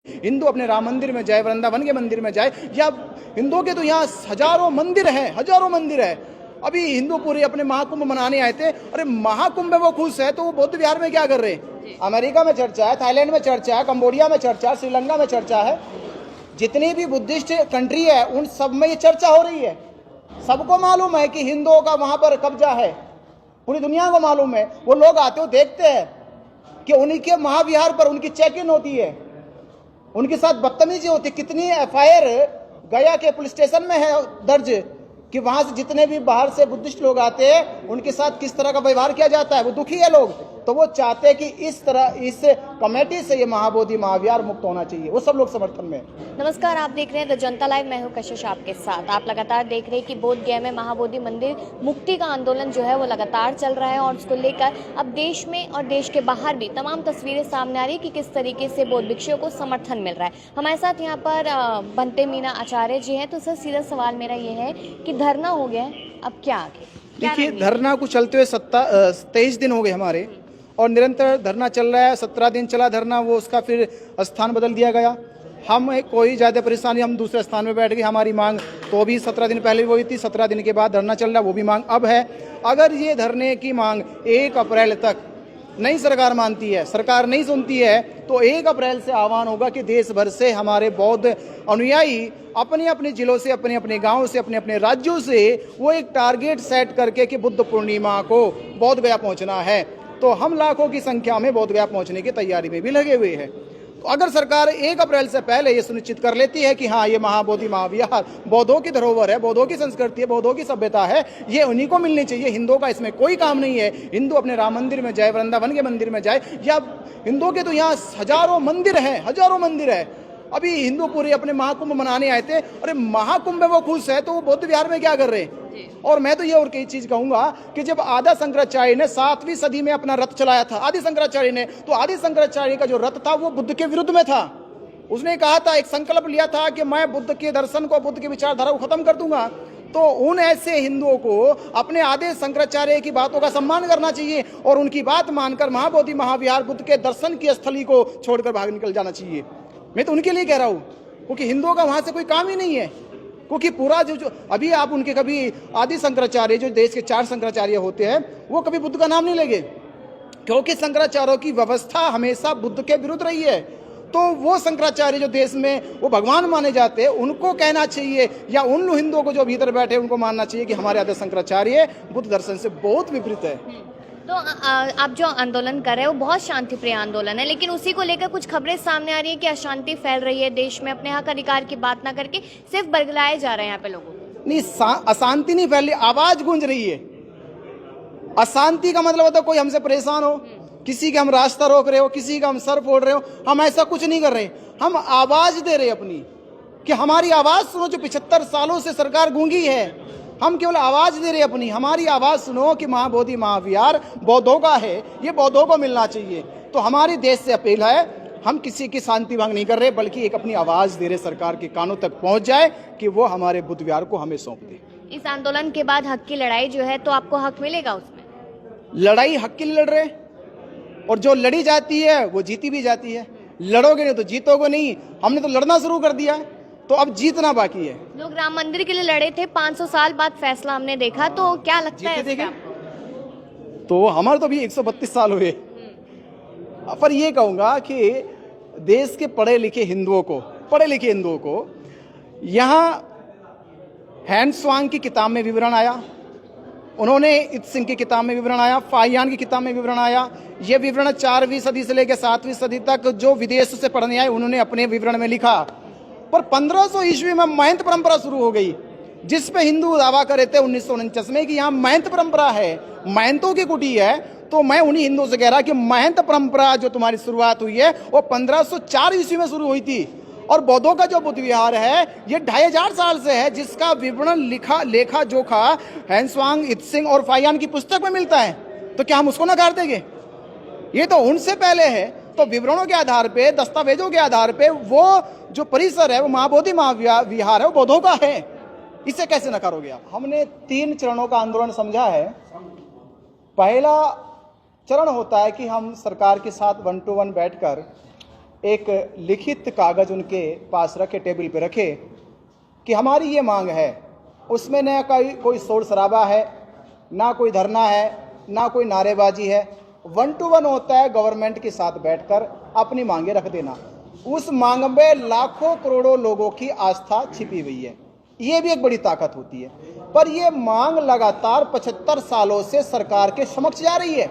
हिंदू अपने राम मंदिर में जाए, वृंदावन के मंदिर में जाए, या हिंदुओं के तो यहाँ हजारों मंदिर हैं, हजारों मंदिर है। अभी हिंदू पूरे अपने महाकुंभ मनाने आए थे। अरे महाकुंभ में वो खुश है तो वो बौद्ध विहार में क्या कर रहे हैं? अमेरिका में चर्चा है, थाईलैंड में चर्चा है, कंबोडिया में चर्चा है, श्रीलंका में चर्चा है, जितनी भी बुद्धिस्ट कंट्री है उन सब में ये चर्चा हो रही है। सबको मालूम है कि हिंदुओं का वहां पर कब्जा है, पूरी दुनिया को मालूम है। वो लोग आते हो देखते हैं कि उन्हीं के महाविहार पर उनकी चेक इन होती है, उनके साथ बदतमीजी होती। कितनी एफआईआर गया के पुलिस स्टेशन में है दर्ज कि वहां से जितने भी बाहर से बुद्धिस्ट लोग आते हैं उनके साथ किस तरह का व्यवहार किया जाता है। वो दुखी है लोग, तो वो चाहते हैं कि इस तरह इस कमेटी से ये महाबोधि महाविहार मुक्त होना चाहिए। वो सब लोग समर्थन में। नमस्कार, आप देख रहे हैं द जनता लाइव। मैं हूं कशिश आपके साथ। आप लगातार देख रहे हैं कि बोध गया में महाबोधि मंदिर मुक्ति का आंदोलन जो है वो लगातार चल रहा है और उसको लेकर अब देश में और देश के बाहर भी तमाम तस्वीरें सामने आ रही है कि किस तरीके से बौद्ध भिक्षुओं को समर्थन मिल रहा है। हमारे साथ यहाँ पर बनते मीना आचार्य जी हैं। तो सर, सीधा सवाल मेरा ये है कि धरना हो गया है, अब क्या आगे? देखिए, धरना को चलते हुए 23 दिन हो गए हमारे, और निरंतर धरना चल रहा है। 17 दिन चला धरना, वो उसका फिर स्थान बदल दिया गया। हम कोई ज़्यादा परेशानी, हम दूसरे स्थान में बैठ गए। हमारी मांग तो भी 17 दिन पहले वो हुई थी, 17 दिन के बाद धरना चल रहा, वो भी मांग अब है। अगर ये धरने की मांग 1 अप्रैल तक नहीं सरकार मानती है, सरकार नहीं सुनती है, तो 1 अप्रैल से आह्वान होगा कि देश भर से हमारे बौद्ध अनुयायी अपने अपने जिलों से, अपने अपने गांवों से, अपने अपने राज्यों से वो एक टारगेट सेट करके कि बुद्ध पूर्णिमा को बोध गया पहुंचना है। तो हम लाखों की संख्या में बोध गया पहुंचने की तैयारी में भी लगे हुए हैं। तो अगर सरकार 1 अप्रैल से पहले ये सुनिश्चित कर लेती है कि हाँ, ये महाबोधि महाविहार बौद्धों की धरोहर है, बौद्धों की संस्कृति है, बौद्धों की सभ्यता है, ये उन्हीं को मिलनी चाहिए। हिंदुओं का इसमें कोई काम नहीं है। हिंदू अपने राम मंदिर में जाए, वृंदावन के मंदिर में जाए, या हिंदुओं के तो यहाँ हजारों मंदिर हैं, हजारों मंदिर है। अभी हिंदू पूरे अपने महाकुंभ मनाने आए थे। अरे महाकुंभ में वो खुश है तो वो बौद्ध विहार में क्या कर रहे हैं? और मैं तो ये और कई चीज कहूंगा कि जब आदि शंकराचार्य ने 7वीं सदी में अपना रथ चलाया था, आदि शंकराचार्य ने, तो आदि शंकराचार्य का जो रथ था वो बुद्ध के विरुद्ध में था। उसने कहा था, एक संकल्प लिया था कि मैं बुद्ध के दर्शन को, बुद्ध की विचारधारा को खत्म कर दूंगा। तो उन ऐसे हिंदुओं को अपने आदि शंकराचार्य की बातों का सम्मान करना चाहिए और उनकी बात मानकर महाबोधि महाविहार बुद्ध के दर्शन की स्थली को छोड़कर भाग निकल जाना चाहिए। मैं तो उनके लिए कह रहा हूं, क्योंकि हिंदुओं का वहां से कोई काम ही नहीं है। क्योंकि पूरा जो अभी आप उनके कभी आदि शंकराचार्य, जो देश के 4 शंकराचार्य होते हैं, वो कभी बुद्ध का नाम नहीं लेंगे, क्योंकि शंकराचार्यों की व्यवस्था हमेशा बुद्ध के विरुद्ध रही है। तो वो शंकराचार्य जो देश में वो भगवान माने जाते हैं, उनको कहना चाहिए, या उन हिंदुओं को जो भीतर बैठे उनको मानना चाहिए कि हमारे आदि शंकराचार्य बुद्ध दर्शन से बहुत विपरीत है। तो आप जो आंदोलन कर रहे हो वो बहुत शांतिप्रिय आंदोलन है, लेकिन उसी को लेकर कुछ खबरें सामने आ रही है कि अशांति फैल रही है देश में। अपने हक अधिकार की बात ना करके सिर्फ बरगलाए जा रहे हैं यहाँ पे लोगों को। नहीं, अशांति नहीं फैल रही, आवाज गूंज रही है। अशांति का मतलब होता है कोई हमसे परेशान हो, किसी का हम रास्ता रोक रहे हो, किसी का हम सर फोड़ रहे हो। हम ऐसा कुछ नहीं कर रहे, हम आवाज दे रहे अपनी, कि हमारी आवाज सुनो। जो 75 सालों से सरकार गूंगी है, हम केवल आवाज दे रहे अपनी। हमारी आवाज सुनो कि महाबोधि महाविहार बौद्धों का है, ये बौद्धों को मिलना चाहिए। तो हमारी देश से अपील है, हम किसी की शांति भंग नहीं कर रहे, बल्कि एक अपनी आवाज दे रहे सरकार के कानों तक पहुंच जाए कि वो हमारे बुद्ध विहार को हमें सौंप दे। इस आंदोलन के बाद हक की लड़ाई जो है, तो आपको हक मिलेगा उसमें? लड़ाई हक की लड़ रहे, और जो लड़ी जाती है वो जीती भी जाती है। लड़ोगे नहीं तो जीतोगे नहीं। हमने तो लड़ना शुरू कर दिया है, तो अब जीतना बाकी है। लोग राम मंदिर के लिए लड़े थे, 500 साल बाद फैसला हमने देखा, तो क्या लगता है देखे? तो हमारे तो भी 132 साल हुए। पर ये कहूंगा कि देश के पढ़े लिखे हिंदुओं को यहाँ हैंड स्वांग की किताब में विवरण आया, उन्होंने इत सिंह की किताब में विवरण आया, फाहियान की किताब में विवरण आया। ये विवरण 4वीं सदी से लेकर 7वीं सदी तक जो विदेश से पढ़ने आए उन्होंने अपने विवरण में लिखा। पर 1500 ईस्वी में महंत परंपरा शुरू हो गई, जिस पे हिंदू दावा करे थे 1949 में कि यहाँ महंत परंपरा है, महंतों की कुटी है। तो मैं उन्हीं हिंदुओं से कह रहा कि महंत परंपरा जो तुम्हारी शुरुआत हुई है वो 1504 ईस्वी में शुरू हुई थी, और बौद्धों का जो बुद्ध विहार है ये 2500 साल से है, जिसका विवरण लेखा जोखा हैंसवांग, इत्सिंग और फाहियान की पुस्तक में मिलता है। तो क्या हम उसको नकार देंगे? ये तो उनसे पहले है। तो विवरणों के आधार पे, दस्तावेजों के आधार पे वो जो परिसर है, वो महाबोधि महाविहार है, वो बौद्धों का है। इसे कैसे नकारोगे आप? हमने 3 चरणों का आंदोलन समझा है। पहला चरण होता है कि हम सरकार के साथ 1 to 1 बैठकर एक लिखित कागज उनके पास रखे, टेबल पे रखे कि हमारी ये मांग है, उसमें न कोई शोर शराबा है, ना कोई धरना है, ना कोई नारेबाजी है, 1 to 1 होता है गवर्नमेंट के साथ बैठकर अपनी मांगे रख देना। उस मांग में लाखों करोड़ों लोगों की आस्था छिपी हुई है, ये भी एक बड़ी ताकत होती है। पर ये मांग लगातार 75 सालों से सरकार के समक्ष जा रही है,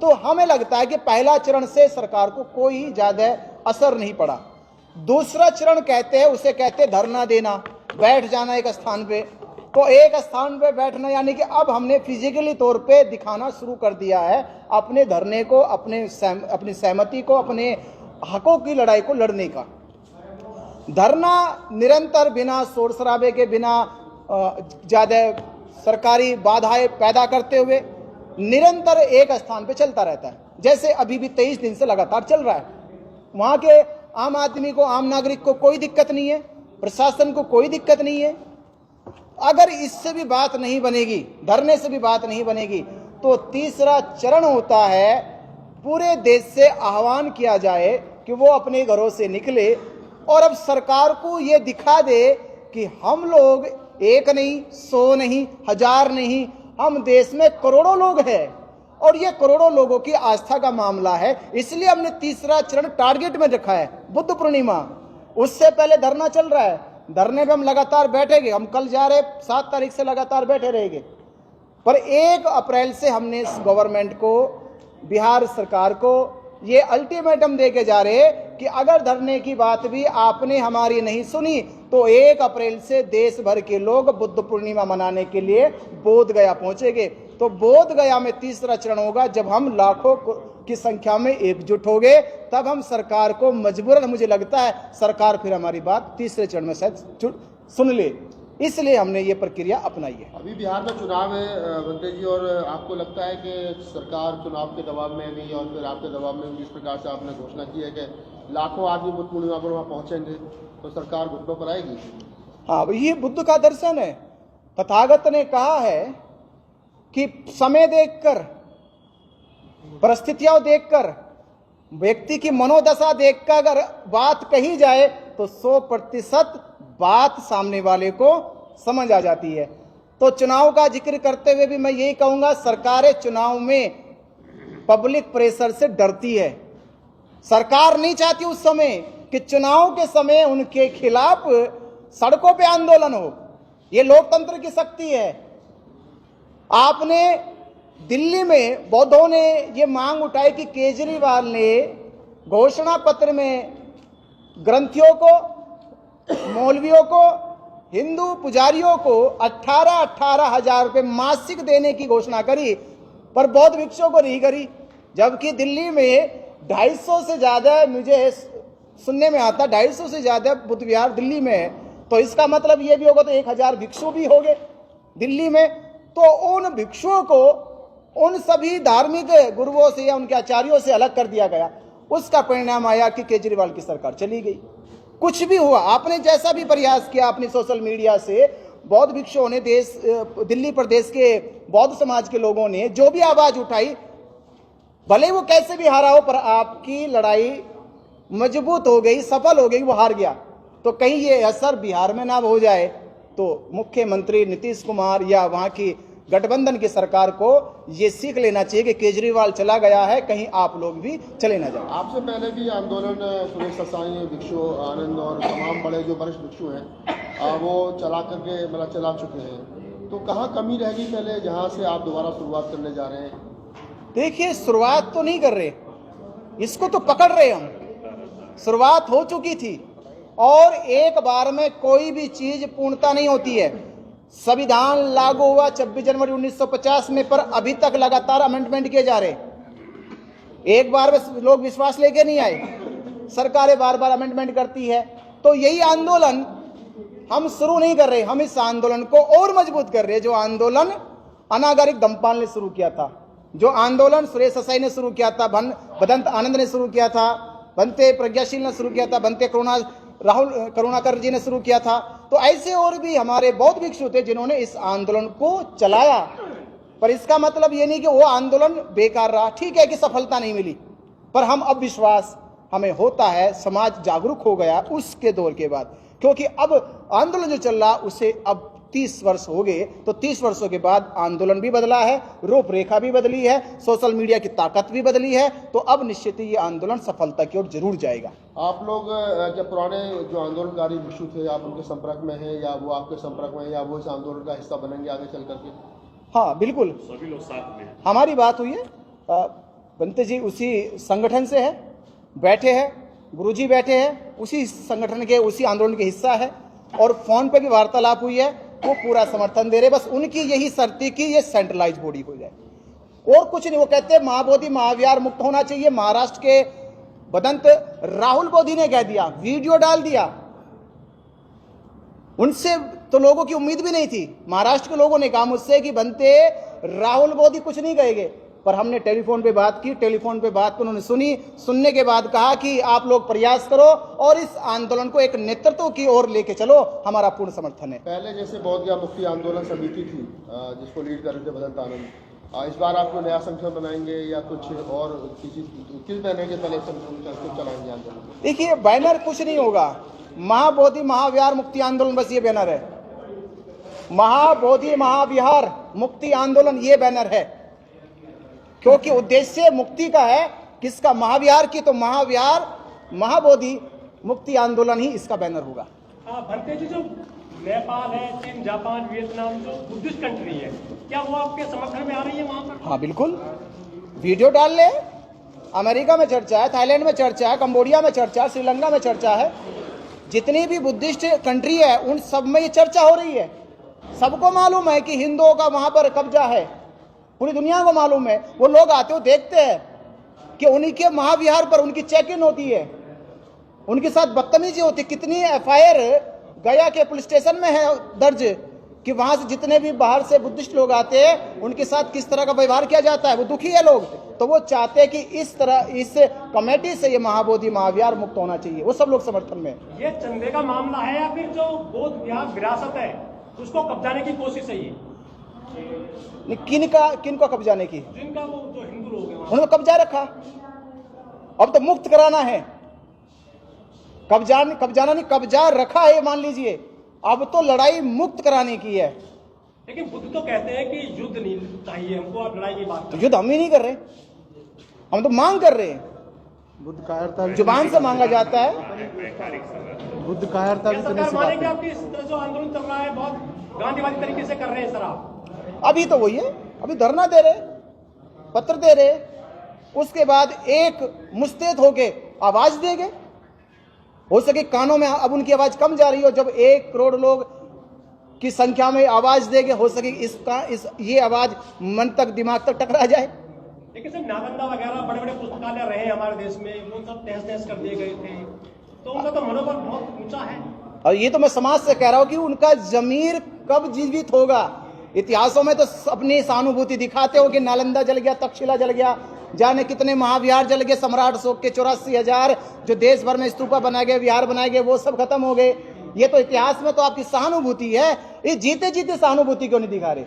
तो हमें लगता है कि पहला चरण से सरकार को कोई ज्यादा असर नहीं पड़ा। दूसरा चरण कहते हैं, उसे कहते हैं धरना देना, बैठ जाना एक स्थान पे। तो एक स्थान पे बैठना यानी कि अब हमने फिजिकली तौर पे दिखाना शुरू कर दिया है अपने धरने को, अपनी सहमति को, अपने हकों की लड़ाई को लड़ने का। धरना निरंतर बिना शोर शराबे के, बिना ज्यादा सरकारी बाधाएं पैदा करते हुए निरंतर एक स्थान पे चलता रहता है। जैसे अभी भी 23 दिन से लगातार चल रहा है। वहां के आम आदमी को, आम नागरिक को कोई दिक्कत नहीं है, प्रशासन को कोई दिक्कत नहीं है। अगर इससे भी बात नहीं बनेगी, धरने से भी बात नहीं बनेगी, तो तीसरा चरण होता है, पूरे देश से आह्वान किया जाए कि वो अपने घरों से निकले और अब सरकार को ये दिखा दे कि हम लोग एक नहीं, 100 नहीं, 1000 नहीं, हम देश में करोड़ों लोग हैं और ये करोड़ों लोगों की आस्था का मामला है। इसलिए हमने तीसरा चरण टारगेट में रखा है, बुद्ध पूर्णिमा। उससे पहले धरना चल रहा है, धरने पे हम लगातार बैठेंगे। हम कल जा रहे 7 तारीख से लगातार बैठे रहेंगे। पर 1 अप्रैल से हमने इस गवर्नमेंट को, बिहार सरकार को ये अल्टीमेटम दे के जा रहे कि अगर धरने की बात भी आपने हमारी नहीं सुनी तो 1 अप्रैल से देश भर के लोग बुद्ध पूर्णिमा मनाने के लिए बोध गया पहुंचेंगे। तो बोध गया में तीसरा चरण होगा, जब हम लाखों की संख्या में एकजुट हो गए, तब हम सरकार को मजबूरन, मुझे लगता है सरकार फिर हमारी बात तीसरे चरण में शायद सुन ले, इसलिए हमने ये प्रक्रिया अपनाई है। अभी बिहार में चुनाव है बंटे जी, और आपको लगता है कि सरकार चुनाव के दबाव में भी और फिर आपके दबाव में जिस प्रकार से आपने घोषणा की है कि लाखों आदमी बुद्ध पूर्णिमा पर वहाँ पहुँचेंगे, तो सरकार घुटनों पर आएगी? हाँ, ये बुद्ध का दर्शन है। तथागत ने कहा है कि समय देखकर, परिस्थितियां देखकर, व्यक्ति की मनोदशा देखकर अगर बात कही जाए तो 100% बात सामने वाले को समझ आ जाती है। तो चुनाव का जिक्र करते हुए भी मैं यही कहूंगा, सरकारें चुनाव में पब्लिक प्रेशर से डरती है। सरकार नहीं चाहती उस समय कि चुनाव के समय उनके खिलाफ सड़कों पे आंदोलन हो। ये लोकतंत्र की शक्ति है। आपने दिल्ली में बौद्धों ने ये मांग उठाई कि केजरीवाल ने घोषणा पत्र में ग्रंथियों को, मौलवियों को, हिंदू पुजारियों को 18-18 हजार रुपये मासिक देने की घोषणा करी, पर बौद्ध भिक्षुओं को नहीं करी। जबकि दिल्ली में 250 से ज्यादा, मुझे सुनने में आता 250 से ज्यादा बुद्ध विहार दिल्ली में है। तो इसका मतलब ये भी होगा तो 1000 भिक्षु भी हो गए दिल्ली में। तो उन भिक्षुओं को उन सभी धार्मिक गुरुओं से या उनके आचार्यों से अलग कर दिया गया। उसका परिणाम आया कि केजरीवाल की सरकार चली गई। कुछ भी हुआ, आपने जैसा भी प्रयास किया अपनी सोशल मीडिया से, बौद्ध भिक्षुओं ने, दिल्ली प्रदेश के बौद्ध समाज के लोगों ने जो भी आवाज उठाई, भले वो कैसे भी हारा हो, पर आपकी लड़ाई मजबूत हो गई, सफल हो गई, वो हार गया। तो कहीं ये असर बिहार में ना हो जाए, तो मुख्यमंत्री नीतीश कुमार या वहां की गठबंधन की सरकार को ये सीख लेना चाहिए कि केजरीवाल चला गया है, कहीं आप लोग भी चले ना जाए। आपसे पहले भी आंदोलन सुरेश ससाई, भिक्षु आनंद और तमाम बड़े जो वरिष्ठ भिक्षु हैं वो चला चुके हैं। तो कहाँ कमी रहेगी पहले, जहाँ से आप दोबारा शुरुआत करने जा रहे हैं? देखिए, शुरुआत तो नहीं कर रहे, इसको तो पकड़ रहे हम। शुरुआत हो चुकी थी और एक बार में कोई भी चीज पूर्णता नहीं होती है। संविधान लागू हुआ 26 जनवरी 1950 में, पर अभी तक लगातार अमेंडमेंट किए जा रहे। एक बार में लोग विश्वास लेके नहीं आए, सरकारें बार बार अमेंडमेंट करती है। तो यही आंदोलन हम शुरू नहीं कर रहे, हम इस आंदोलन को और मजबूत कर रहे हैं। जो आंदोलन अनागरिक धम्मपाल ने शुरू किया था, जो आंदोलन सुरेश ससाई ने शुरू किया था, भदंत आनंद ने शुरू किया था, बनते प्रज्ञाशील ने शुरू किया था, बनते राहुल करुणाकर जी ने शुरू किया था, तो ऐसे और भी हमारे बौद्ध भिक्षु थे जिन्होंने इस आंदोलन को चलाया। पर इसका मतलब ये नहीं कि वो आंदोलन बेकार रहा। ठीक है कि सफलता नहीं मिली, पर हम अब विश्वास हमें होता है, समाज जागरूक हो गया उसके दौर के बाद, क्योंकि अब आंदोलन जो चल रहा उसे अब 30 वर्ष हो गए, तो 30 वर्षों के बाद आंदोलन भी बदला है, रूपरेखा भी बदली है, सोशल मीडिया की ताकत भी बदली है, तो अब निश्चित ही ये आंदोलन सफलता की ओर जरूर जाएगा। आप लोग जब पुराने जो आंदोलनकारी भिक्षु थे, आप उनके संपर्क में हैं या वो आपके संपर्क में हैं या वो इस आंदोलन का हिस्सा बनेंगे आगे चल करके? हाँ बिल्कुल, सभी लोग साथ में हमारी बात हुई है। बंते जी उसी संगठन से है, बैठे हैं, गुरुजी बैठे हैं, उसी संगठन के, उसी आंदोलन के हिस्सा है, और फोन पे भी वार्तालाप हुई है, वो पूरा समर्थन दे रहे। बस उनकी यही शर्त थी कि ये सेंट्रलाइज बॉडी हो जाए, और कुछ नहीं। वो कहते हैं महाबोधि महाविहार मुक्त होना चाहिए। महाराष्ट्र के बदंत राहुल बोधी ने कह दिया, वीडियो डाल दिया, उनसे तो लोगों की उम्मीद भी नहीं थी। महाराष्ट्र के लोगों ने कहा मुझसे कि बनते राहुल बोधी कुछ नहीं कहेंगे, पर हमने टेलीफोन पे बात की, टेलीफोन पे बात उन्होंने सुनी, सुनने के बाद कहा कि आप लोग प्रयास करो और इस आंदोलन को एक नेतृत्व की ओर लेके चलो, हमारा पूर्ण समर्थन है। पहले जैसे बोधगया मुक्ति आंदोलन समिति थी जिसको लीड कर रहे थे बदंत आनंद, इस बार आप कोई नया संगठन बनाएंगे या कुछ और किस बैनर के तले चलाएंगे आंदोलन? देखिए बैनर कुछ नहीं होगा, महाबोधि महाविहार मुक्ति आंदोलन, बस ये बैनर है। महाबोधि महाविहार मुक्ति आंदोलन ये बैनर है, क्योंकि उद्देश्य मुक्ति का है। किसका? महाविहार की, तो महाविहार महाबोधि मुक्ति आंदोलन ही इसका बैनर होगा। भरते जी, जो नेपाल है, चीन, जापान, वियतनाम जो बुद्धिस्ट कंट्री है, क्या वो आपके समर्थन में आ रही है वहां पर? हाँ बिल्कुल, वीडियो डाल ले। अमेरिका में चर्चा है, थाईलैंड में चर्चा है, कंबोडिया में चर्चा है, श्रीलंका में चर्चा है, जितनी भी बुद्धिस्ट कंट्री है उन सब में ये चर्चा हो रही है। सबको मालूम है कि हिंदुओं का वहां पर कब्जा है, पूरी दुनिया को मालूम है। वो लोग आते हो देखते हैं कि उन्हीं के महाविहार पर उनकी चेक इन होती है, उनके साथ बदतमीजी होती है। कितनी एफआईआर गया के पुलिस स्टेशन में है दर्ज कि वहां से जितने भी बाहर से बुद्धिस्ट लोग आते हैं उनके साथ किस तरह का व्यवहार किया जाता है। वो दुखी है लोग, तो वो चाहते हैं कि इस तरह इस कमेटी से ये महाबोधि महाविहार मुक्त होना चाहिए। वो सब लोग समर्थन में। ये चंदे का मामला है या फिर जो बौद्ध विहार विरासत है उसको कब्जाने की कोशिश है? ये किनको कब्जाने की? जिनका वो जो हिंदू लोग हैं उन्होंने कब्जा रखा, अब तो मुक्त कराना है। कब्जाना नहीं, कब्जा रखा है मान लीजिए, अब तो लड़ाई मुक्त कराने की है। लेकिन बुद्ध तो कहते हैं कि युद्ध नहीं चाहिए हमको, आप लड़ाई की बात। तो युद्ध हम ही नहीं कर रहे, हम तो मांग कर रहे हैं। बुद्ध कायरता जुबान से मांगा जाता है, बुद्ध कायरता भी सरकार मानेंगे आपकी इस तरह जो आंदोलन चल रहा है बहुत गांधीवादी तरीके से कर रहे हैं सर आप? अभी तो वही है, अभी धरना दे रहे, पत्र दे रहे, उसके बाद एक मुस्तैद होके आवाज देंगे। हो सके कानों में अब उनकी आवाज कम जा रही हो, जब 1 करोड़ लोग की संख्या में आवाज देंगे, हो सके ये आवाज मन तक, दिमाग तक टकरा जाए। लेकिन सर नालंदा वगैरह बड़े बड़े पुस्तकालय रहे हमारे देश में, वो सब तहस नहस कर दिए गए थे, तो उनका तो मनोबल बहुत ऊंचा है। और ये तो मैं समाज से कह रहा हूं कि उनका जमीर कब जीवित होगा। इतिहासों में तो अपनी सहानुभूति दिखाते हो कि नालंदा जल गया, तक्षशिला जल गया, जाने कितने महाविहार जल गए, सम्राट अशोक के 84,000 जो देश भर में स्तूपा बनाए गए, विहार बनाए गए, वो सब खत्म हो गए। ये तो इतिहास में तो आपकी सहानुभूति है, ये जीते जीते सहानुभूति क्यों नहीं दिखा रहे?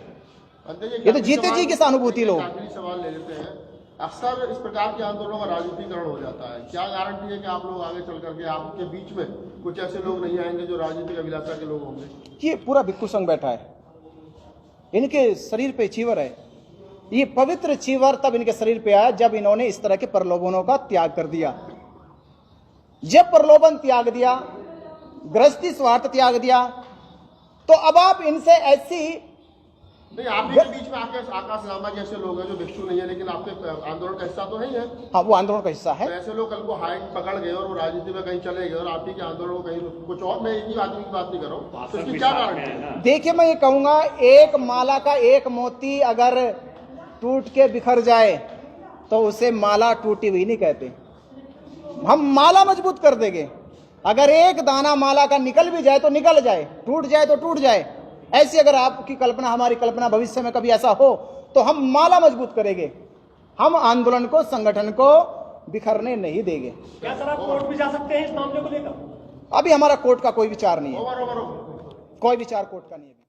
ये तो जीते जी की सहानुभूति लोग। सवाल ले लेते हैं, अक्सर इस प्रकार के आंदोलनों का राजनीतिकरण हो जाता है, क्या गारंटी है कि आप लोग आगे चल करके आपके बीच में कुछ ऐसे लोग नहीं आएंगे जो राजनीतिक अभिलाषा के लोग होंगे? ये पूरा भिक्षु संघ बैठा है, इनके शरीर पे चीवर है। ये पवित्र चीवर तब इनके शरीर पे आया जब इन्होंने इस तरह के प्रलोभनों का त्याग कर दिया। जब प्रलोभन त्याग दिया, गृहस्थी स्वार्थ त्याग दिया, तो अब आप इनसे ऐसी नहीं, आप भी बीच में आकाश लांबा जैसे लोग हैं जो भिक्षु नहीं है लेकिन आपके आंदोलन का हिस्सा तो नहीं है। हाँ, वो आंदोलन का हिस्सा है। तो ऐसे लोग कल को हाइट पकड़ गए और वो राजनीति में कहीं चले गए और आप ही के आंदोलन को कहीं कुछ और, मैं एक ही आदमी की बात नहीं कर रहा हूँ, तो इसकी क्या गारंटी है? देखिए, मैं ये कहूंगा, एक माला का एक मोती अगर टूट के बिखर जाए तो उसे माला टूटी हुई नहीं कहते। हम माला मजबूत कर देंगे। अगर एक दाना माला का निकल भी जाए तो निकल जाए, टूट जाए तो टूट जाए। ऐसी अगर आपकी कल्पना, हमारी कल्पना भविष्य में कभी ऐसा हो तो हम माला मजबूत करेंगे। हम आंदोलन को, संगठन को बिखरने नहीं देंगे। क्या सर आप कोर्ट भी जा सकते हैं इस मामले को लेकर? अभी हमारा कोर्ट का कोई विचार नहीं है, कोई विचार कोर्ट का नहीं है।